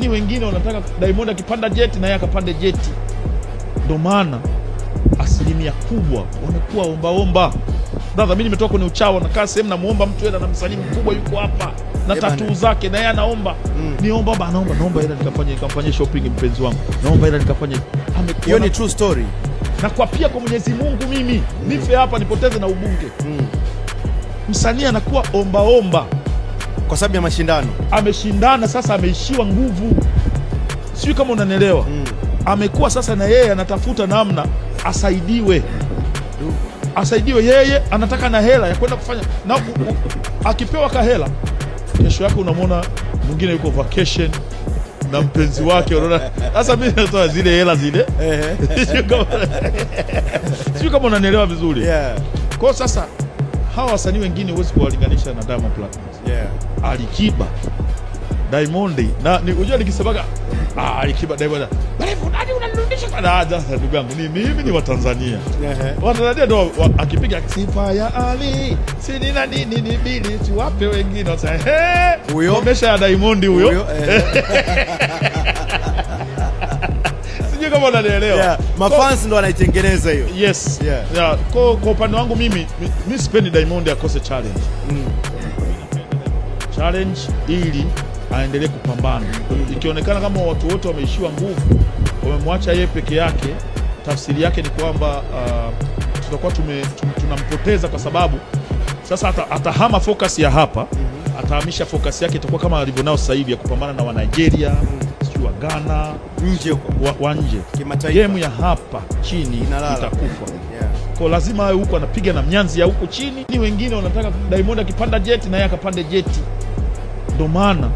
Ni wengine wanataka Diamond akipanda jeti na yeye akapande jeti. Ndio maana asilimia kubwa wamekuwa ombaomba. Dada, mimi nimetoka kwenye uchawa, nakaa sehemu namuomba mtu hela na msanii mkubwa yuko hapa na tattoo zake na yeye anaomba. Niomba baba, naomba hela nikafanye shopping mpenzi wangu. Naomba hela nikafanye. Hiyo ni true story. Na kwa pia kwa Mwenyezi Mungu mimi nife hapa nipoteze na ubunge. Msanii anakuwa ombaomba kwa sababu ya mashindano. Ameshindana sasa, ameishiwa nguvu. Sio kama unanielewa. Amekuwa sasa na yeye anatafuta namna asaidiwe. Asaidiwe, yeye anataka na hela ya kwenda kufanya na akipewa kahela, kesho yake unamwona mwingine yuko vacation na mpenzi wake. Unaona sasa mimi natoa zile hela zile. Sio kama unanielewa vizuri. Kwa sasa hawa wasanii wengine huwezi kuwalinganisha na Diamond Platnumz. Alikiba, Diamond na unajua nikisemaga Alikiba Diamond, bali nani unanirudisha kwa dada? Ndugu yangu ni mimi, ni Watanzania. Watanzania ndio akipiga sifa ya Ali si nina nini bili tuwape wengine sasa. Huyo komesha ya Diamond huyo. Sijui kama unanielewa. Mafans ndo wanaitengeneza hiyo. Yes. Kwa upande wangu mimi sipendi Diamond akose challenge. Challenge ili aendelee kupambana. Ikionekana kama watu wote wameishiwa nguvu, wamemwacha yeye peke yake, tafsiri yake ni kwamba tutakuwa tunampoteza, kwa sababu sasa atahama focus ya hapa, atahamisha focus yake, itakuwa kama alivyonao sasa hivi ya kupambana na wa Nigeria, sio wa Ghana, nje wa nje. Game ya hapa chini itakufa. Kwa lazima awe huko anapiga na mnyanzi ya huko chini. Ni wengine wanataka Diamond akipanda jeti na yeye akapande jeti. Ndio maana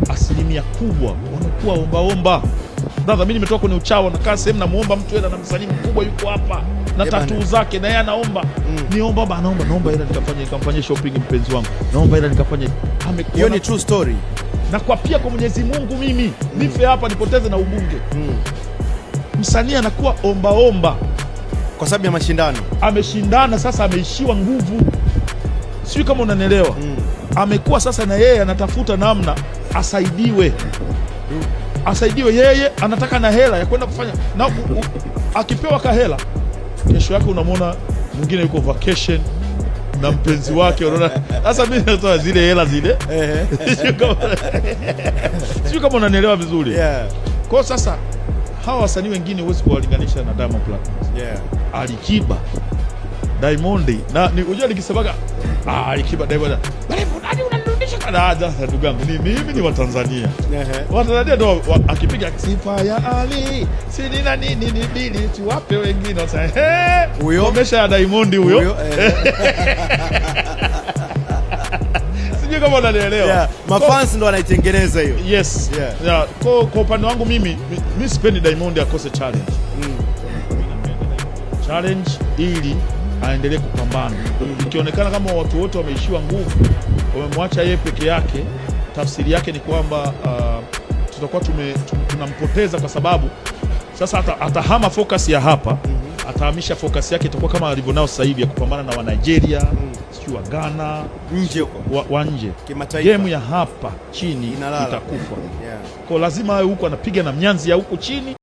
asilimia kubwa wamekuwa ombaomba. Dada, mimi nimetoka kwenye uchawa, nakaa sehemu namuomba mtu hela na msanii mkubwa yuko hapa na tattoo zake na yeye anaomba. Niomba baba, naomba hela nikafanye shopping mpenzi wangu. Naomba hela nikafanye. Hiyo ni true story. Na kwa pia kwa Mwenyezi Mungu mimi nife hapa nipoteze na ubunge. Msanii anakuwa ombaomba kwa sababu ya mashindano. Ameshindana sasa, ameishiwa nguvu. Sio kama unanielewa. Amekuwa sasa na yeye anatafuta namna asaidiwe. Asaidiwe, yeye anataka na hela ya kwenda kufanya na akipewa kahela, kesho yake unamwona mwingine yuko vacation na mpenzi wake. Unaona sasa mimi natoa zile hela zile. Sio kama unanielewa vizuri. Kwa sasa hawa wasanii wengine huwezi kuwalinganisha na Diamond Platnumz. Alikiba, Diamond na unajua nikisemaga Alikiba Diamond, bali nani unanirudisha kwa dada? Ndugu yangu ni mimi, ni Watanzania. Watanzania ndio akipiga sifa ya Ali si nina nini bili tuwape wengine sasa. Huyo komesha ya Diamond huyo. Sijui kama unanielewa. Mafans ndo wanaitengeneza hiyo. Yes. Kwa upande wangu mimi sipendi Diamond akose challenge. Challenge ili aendelee kupambana. Ikionekana kama watu wote wameishiwa nguvu, wamemwacha yeye peke yake, tafsiri yake ni kwamba tutakuwa tunampoteza, kwa sababu sasa atahama focus ya hapa, atahamisha focus yake, itakuwa kama alivyonao sasa hivi ya kupambana na wa Nigeria, sio wa Ghana, nje wa nje. Game ya hapa chini itakufa. Kwa lazima awe huko anapiga na mnyanzi ya huko chini.